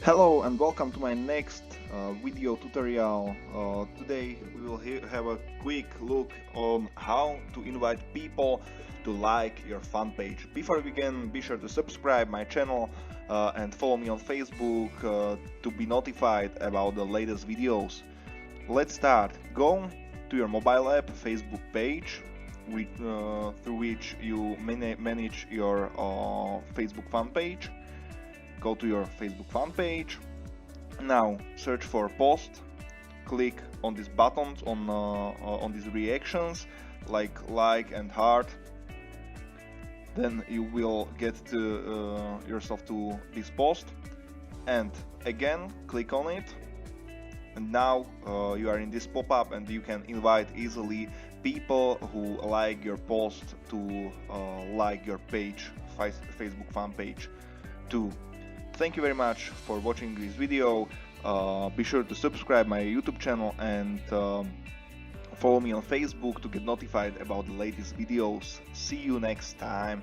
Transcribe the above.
Hello and welcome to my next video tutorial. Today we will have a quick look on how to invite people to like your fan page. Before we begin, be sure to subscribe my channel and follow me on Facebook to be notified about the latest videos. Let's start. Go to your mobile app Facebook page through which you manage your Facebook fan page. Go to your Facebook fan page. Now search for post. Click on these buttons on these reactions like and heart. Then you will get to yourself to this post, and again click on it. And now you are in this pop-up, and you can invite easily people who like your post to like your page, Facebook fan page too. Thank you very much for watching this video. Be sure to subscribe my YouTube channel and follow me on Facebook to get notified about the latest videos. See you next time.